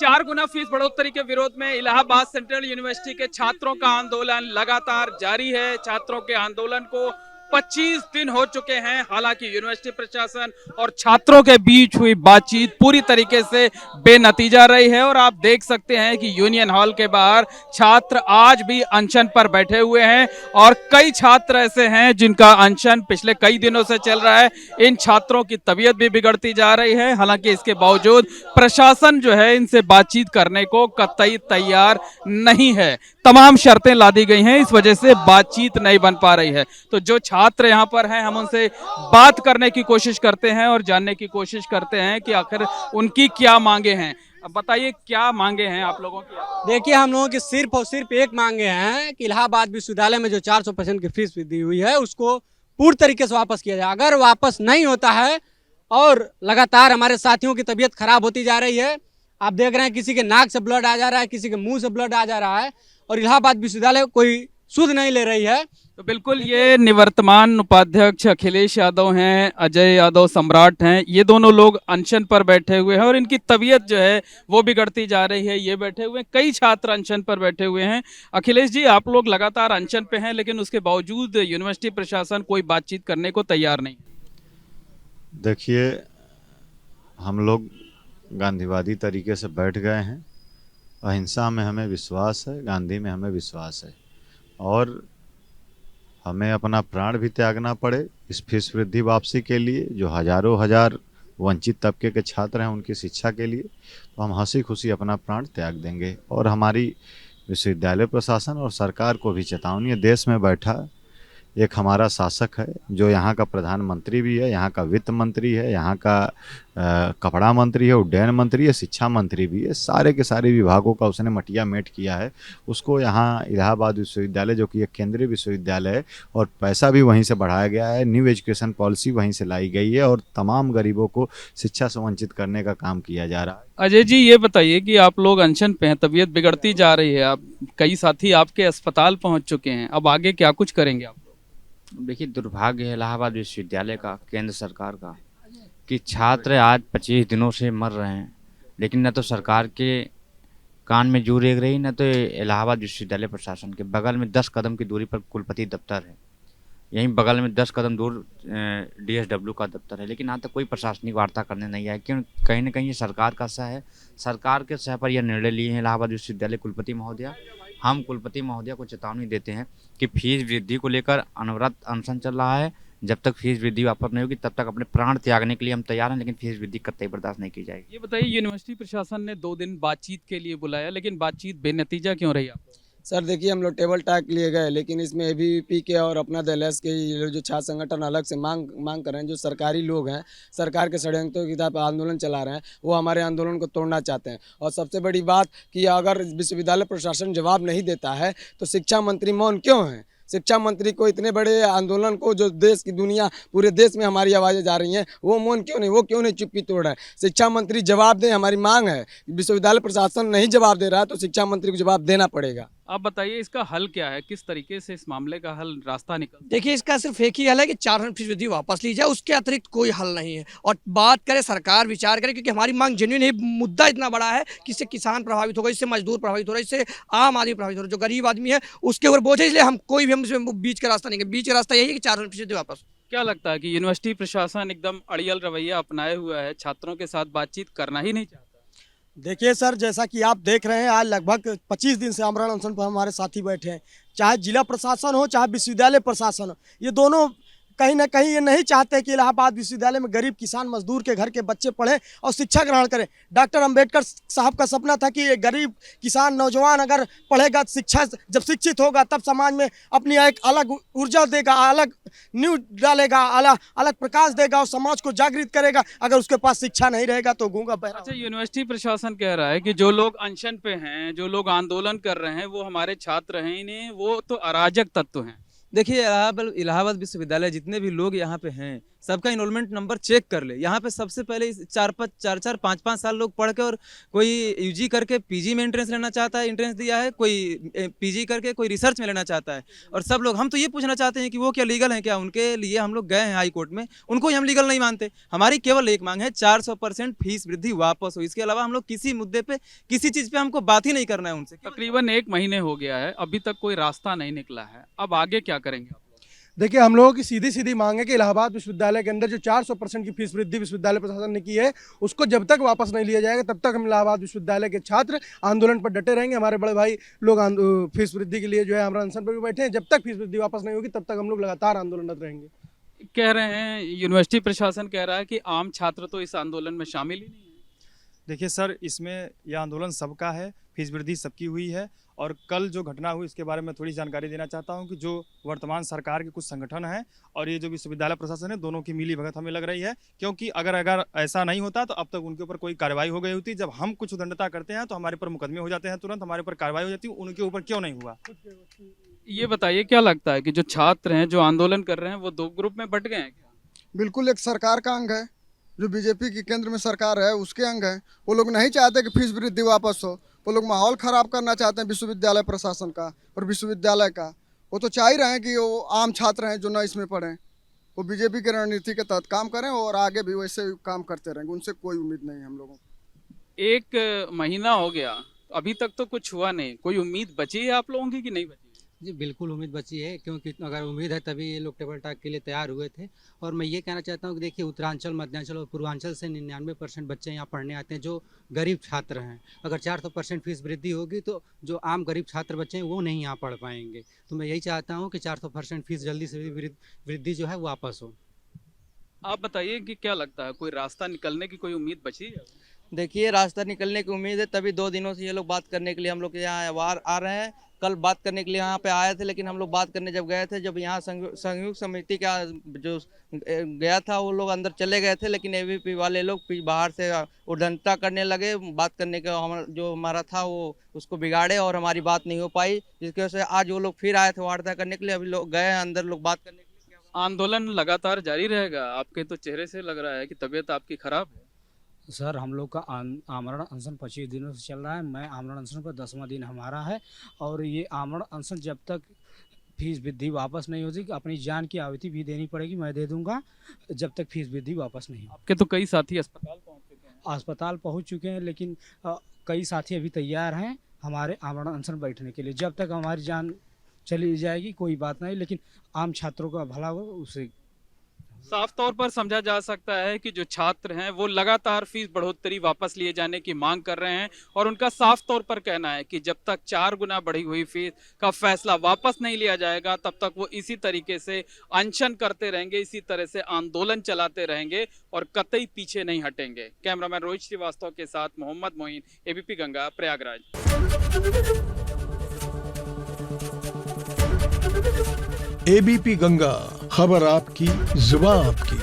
4 गुना fees बढ़ोतरी के विरोध में इलाहाबाद सेंट्रल यूनिवर्सिटी के छात्रों का आंदोलन लगातार जारी है। छात्रों के आंदोलन को 25 दिन हो चुके हैं। हालांकि यूनिवर्सिटी प्रशासन और छात्रों के बीच हुई बातचीत पूरी तरीके से बेनतीजा रही है और आप देख सकते हैं कि यूनियन हॉल के बाहर छात्र आज भी अनशन पर बैठे हुए हैं और कई छात्र ऐसे हैं जिनका अनशन पिछले कई दिनों से चल रहा है। इन छात्रों की तबीयत भी बिगड़ती जा रही है। हालांकि इसके बावजूद प्रशासन जो है इनसे बातचीत करने को कतई तैयार नहीं है। तमाम शर्तें लादी गई हैं, इस वजह से बातचीत नहीं बन पा रही है। तो जो छात्र यहाँ पर हैं हम उनसे बात करने की कोशिश करते हैं और जानने की कोशिश करते हैं कि आखिर उनकी क्या मांगे हैं। अब बताइए क्या मांगे हैं आप लोगों की। देखिए, हम लोगों की सिर्फ और सिर्फ एक मांगे हैं कि इलाहाबाद विश्वविद्यालय में जो 400% की फीस वृद्धि हुई है उसको पूर्ण तरीके से वापस किया जाए। अगर वापस नहीं होता है और लगातार हमारे साथियों की तबीयत खराब होती जा रही है, आप देख रहे हैं किसी के नाक से ब्लड आ जा रहा है, किसी के मुंह से ब्लड आ जा रहा है और इलाहाबाद विश्वविद्यालय कोई सुध नहीं ले रही है। तो बिल्कुल ये निवर्तमान उपाध्यक्ष अखिलेश यादव हैं, अजय यादव सम्राट हैं। ये दोनों लोग अनशन पर बैठे हुए हैं और इनकी तबीयत जो है वो बिगड़ती जा रही है। ये बैठे हुए हैं, कई छात्र अनशन पर बैठे हुए हैं। अखिलेश जी, आप लोग लगातार अनशन पे हैं लेकिन उसके बावजूद यूनिवर्सिटी प्रशासन कोई बातचीत करने को तैयार नहीं। देखिए, हम लोग गांधीवादी तरीके से बैठ गए हैं। अहिंसा में हमें विश्वास है, गांधी में हमें विश्वास है और हमें अपना प्राण भी त्यागना पड़े इस फीस वृद्धि वापसी के लिए, जो हजारों हजार वंचित तबके के छात्र हैं उनकी शिक्षा के लिए, तो हम हंसी खुशी अपना प्राण त्याग देंगे। और हमारी विश्वविद्यालय प्रशासन और सरकार को भी चेतावनी है। देश में बैठा एक हमारा शासक है जो यहाँ का प्रधानमंत्री भी है, यहाँ का वित्त मंत्री है, यहाँ का कपड़ा मंत्री है, उड्डयन मंत्री है, शिक्षा मंत्री भी है। सारे के सारे विभागों का उसने मटिया मेट किया है। उसको यहाँ इलाहाबाद विश्वविद्यालय जो कि एक केंद्रीय विश्वविद्यालय है और पैसा भी वहीं से बढ़ाया गया है, न्यू एजुकेशन पॉलिसी वहीं से लाई गई है और तमाम गरीबों को शिक्षा से वंचित करने का काम किया जा रहा है। अजय जी, ये बताइए कि आप लोग अनशन पे हैं, तबीयत बिगड़ती जा रही है, आप कई साथी आपके अस्पताल पहुंच चुके हैं, अब आगे क्या कुछ करेंगे आप? देखिए, दुर्भाग्य है इलाहाबाद विश्वविद्यालय का, केंद्र सरकार का, कि छात्र आज 25 दिनों से मर रहे हैं लेकिन न तो सरकार के कान में जू रेंग रही, न तो इलाहाबाद विश्वविद्यालय प्रशासन के बगल में 10 कदम की दूरी पर कुलपति दफ्तर है, यहीं बगल में 10 कदम दूर DSW का दफ्तर है, लेकिन यहाँ तक कोई प्रशासनिक वार्ता करने नहीं आया। क्यों? कहीं ना कहीं ये सरकार का सह है। सरकार के सह पर यह निर्णय लिए हैं इलाहाबाद विश्वविद्यालय कुलपति महोदया। हम कुलपति महोदया को चेतावनी देते हैं कि फीस वृद्धि को लेकर अनवरत अनशन चल रहा है। जब तक फीस वृद्धि वापस नहीं होगी तब तक अपने प्राण त्यागने के लिए हम तैयार हैं, लेकिन फीस वृद्धि कतई बर्दाश्त नहीं की जाएगी। ये बताइए, यूनिवर्सिटी प्रशासन ने 2 दिन बातचीत के लिए बुलाया लेकिन बातचीत बेनतीजा क्यों रही आप? सर देखिए, हम लोग टेबल टॉक लिए गए लेकिन इसमें ABVP के और अपना DLS के ये लोग जो छात्र संगठन अलग से मांग कर रहे हैं, जो सरकारी लोग हैं, सरकार के षड्यंत्रों की तरफ आंदोलन चला रहे हैं, वो हमारे आंदोलन को तोड़ना चाहते हैं। और सबसे बड़ी बात कि अगर विश्वविद्यालय प्रशासन जवाब नहीं देता है तो शिक्षा मंत्री मौन क्यों है? शिक्षा मंत्री को इतने बड़े आंदोलन को जो देश की दुनिया पूरे देश में हमारी आवाज़ें जा रही हैं, वो मौन क्यों नहीं, वो क्यों नहीं चुप्पी तोड़ रहा है? शिक्षा मंत्री जवाब दें, हमारी मांग है। विश्वविद्यालय प्रशासन नहीं जवाब दे रहा है तो शिक्षा मंत्री को जवाब देना पड़ेगा। आप बताइए इसका हल क्या है, किस तरीके से इस मामले का हल रास्ता निकल? देखिए, इसका सिर्फ एक ही हल है कि 4% वृद्धि वापस ली जाए, उसके अतिरिक्त कोई हल नहीं है। और बात करे सरकार विचार करे, क्योंकि हमारी मांग जेन्युइन है। मुद्दा इतना बड़ा है कि इससे किसान प्रभावित होगा, इससे मजदूर प्रभावित हो रहा है, इससे आम आदमी प्रभावित हो रहा है, जो गरीब आदमी है उसके ऊपर बोझ है। इसलिए हम कोई भी हम इसमें बीच का रास्ता नहीं है। बीच का रास्ता यही है कि 4% वृद्धि वापस। क्या लगता है कि यूनिवर्सिटी प्रशासन एकदम अड़ियल रवैया अपनाए हुआ है, छात्रों के साथ बातचीत करना ही नहीं चाहता? देखिए सर, जैसा कि आप देख रहे हैं, आज लगभग 25 दिन से आमरण अनशन पर हमारे साथी बैठे हैं। चाहे जिला प्रशासन हो, चाहे विश्वविद्यालय प्रशासन हो, ये दोनों कहीं ना कहीं ये नहीं चाहते कि इलाहाबाद विश्वविद्यालय में गरीब किसान मजदूर के घर के बच्चे पढ़ें और शिक्षा ग्रहण करें। डॉक्टर अंबेडकर साहब का सपना था कि गरीब किसान नौजवान अगर पढ़ेगा, शिक्षा जब शिक्षित होगा तब समाज में अपनी एक अलग ऊर्जा देगा, अलग न्यू डालेगा, अलग प्रकाश देगा और समाज को जागृत करेगा। अगर उसके पास शिक्षा नहीं रहेगा तो गूंगा बहरा। अच्छा, यूनिवर्सिटी प्रशासन कह रहा है कि जो लोग अनशन पे हैं, जो लोग आंदोलन कर रहे हैं, वो हमारे छात्र हैं ही नहीं, वो तो अराजक तत्व हैं। देखिए, इलाहाबाद विश्वविद्यालय जितने भी लोग यहाँ पे हैं, सबका इनरोलमेंट नंबर चेक कर ले। यहाँ पे सबसे पहले 4-5 साल लोग पढ़ के और कोई यूजी करके पीजी में एंट्रेंस लेना चाहता है, एंट्रेंस दिया है, कोई पीजी करके कोई रिसर्च में लेना चाहता है। और सब लोग हम तो ये पूछना चाहते हैं कि वो क्या लीगल है क्या? उनके लिए हम लोग गए हैं हाई कोर्ट में, उनको हम लीगल नहीं मानते। हमारी केवल एक मांग है 400% फीस वृद्धि वापस हो। इसके अलावा हम लोग किसी मुद्दे पे किसी चीज़ पे हमको बात ही नहीं करना है उनसे। तकरीबन 1 महीने हो गया है, अभी तक कोई रास्ता नहीं निकला है। अब आगे क्या करेंगे आप? देखिए, हम लोगों की सीधी सीधी मांग है कि इलाहाबाद विश्वविद्यालय के अंदर जो 400% की फीस वृद्धि विश्वविद्यालय प्रशासन ने की है, उसको जब तक वापस नहीं लिया जाएगा तब तक हम इलाहाबाद विश्वविद्यालय के छात्र आंदोलन पर डटे रहेंगे। हमारे बड़े भाई लोग फीस वृद्धि के लिए जो है आमरण अनशन पर भी बैठे हैं। जब तक फीस वृद्धि वापस नहीं होगी तब तक हम लोग लगातार आंदोलनरत रहेंगे। कह रहे हैं, यूनिवर्सिटी प्रशासन कह रहा है कि आम छात्र तो इस आंदोलन में शामिल ही नहीं है। देखिए सर, इसमें यह आंदोलन सबका है, फीस वृद्धि सबकी हुई है। और कल जो घटना हुई इसके बारे में थोड़ी जानकारी देना चाहता हूं कि जो वर्तमान सरकार के कुछ संगठन हैं और ये जो विश्वविद्यालय प्रशासन है, दोनों की मिली भगत हमें लग रही है। क्योंकि अगर ऐसा नहीं होता तो अब तक उनके ऊपर कोई कार्रवाई हो गई होती। जब हम कुछ उदंडता करते हैं तो हमारे ऊपर मुकदमे हो जाते हैं, तुरंत हमारे ऊपर कार्रवाई हो जाती है। उनके ऊपर क्यों नहीं हुआ? ये बताइए, क्या लगता है कि जो छात्र हैं जो आंदोलन कर रहे हैं वो 2 ग्रुप में बट गए हैं क्या? बिल्कुल, एक सरकार का अंग है, जो बीजेपी की केंद्र में सरकार है उसके अंग है। वो लोग नहीं चाहते कि फीस वृद्धि वापस हो। वो लोग माहौल ख़राब करना चाहते हैं विश्वविद्यालय प्रशासन का और विश्वविद्यालय का। वो तो चाह ही रहे हैं कि वो आम छात्र हैं जो न इसमें पढ़ें, वो बीजेपी की रणनीति के तहत काम करें और आगे भी वैसे काम करते रहेंगे। उनसे कोई उम्मीद नहीं है हम लोगों को। 1 महीना हो गया, अभी तक तो कुछ हुआ नहीं। कोई उम्मीद बची है आप लोगों की कि नहीं बची? जी बिल्कुल उम्मीद बची है, क्योंकि अगर उम्मीद है तभी ये लोग टेबल टॉक के लिए तैयार हुए थे। और मैं ये कहना चाहता हूँ कि देखिए, उत्तरांचल, मध्यांचल और पूर्वांचल से 99% बच्चे यहाँ पढ़ने आते हैं जो गरीब छात्र हैं। अगर 400% फीस वृद्धि होगी तो जो आम गरीब छात्र बच्चे हैं वो नहीं यहाँ पढ़ पाएंगे। तो मैं यही चाहता हूँ कि 400% फीस जल्दी से वृद्धि जो है वापस हो। आप बताइए कि क्या लगता है, कोई रास्ता निकलने की कोई उम्मीद बची है? देखिए, रास्ता निकलने की उम्मीद है, तभी 2 दिनों से ये लोग बात करने के लिए हम लोग यहाँ आ रहे हैं। कल बात करने के लिए यहाँ पे आए थे, लेकिन हम लोग बात करने जब गए थे, जब यहाँ संयुक्त समिति का जो गया था वो लोग अंदर चले गए थे, लेकिन एबीपी वाले लोग बाहर से उद्दंडता करने लगे। बात करने का जो हमारा था वो उसको बिगाड़े और हमारी बात नहीं हो पाई, जिसकी वजह से आज वो लोग फिर आए थे वार्ता करने के लिए। अभी लोग गए हैं अंदर लोग बात करने के लिए। आंदोलन लगातार जारी रहेगा? आपके तो चेहरे से लग रहा है कि तबीयत आपकी खराब है। सर, हम लोग का आमरण अनशन 25 दिनों से चल रहा है। मैं आमरण अनशन पर 10वां दिन हमारा है। और ये आमरण अनशन जब तक फीस वृद्धि वापस नहीं होती, अपनी जान की आहुति भी देनी पड़ेगी, मैं दे दूंगा, जब तक फीस वृद्धि वापस नहीं। आपके तो कई साथी अस्पताल पहुंच चुके हैं। अस्पताल पहुंच चुके हैं, लेकिन कई साथी अभी तैयार हैं हमारे आमरण अनशन बैठने के लिए। जब तक हमारी जान चली जाएगी कोई बात नहीं, लेकिन आम छात्रों का भला हो उसे। साफ तौर पर समझा जा सकता है कि जो छात्र हैं वो लगातार फीस बढ़ोतरी वापस लिए जाने की मांग कर रहे हैं। और उनका साफ तौर पर कहना है कि जब तक 4 गुना बढ़ी हुई फीस का फैसला वापस नहीं लिया जाएगा तब तक वो इसी तरीके से अनशन करते रहेंगे, इसी तरह से आंदोलन चलाते रहेंगे और कतई पीछे नहीं हटेंगे। कैमरामैन रोहित श्रीवास्तव के साथ मोहम्मद मोइन, एबीपी गंगा, प्रयागराज। एबीपी गंगा, खबर आपकी, जुबान आपकी।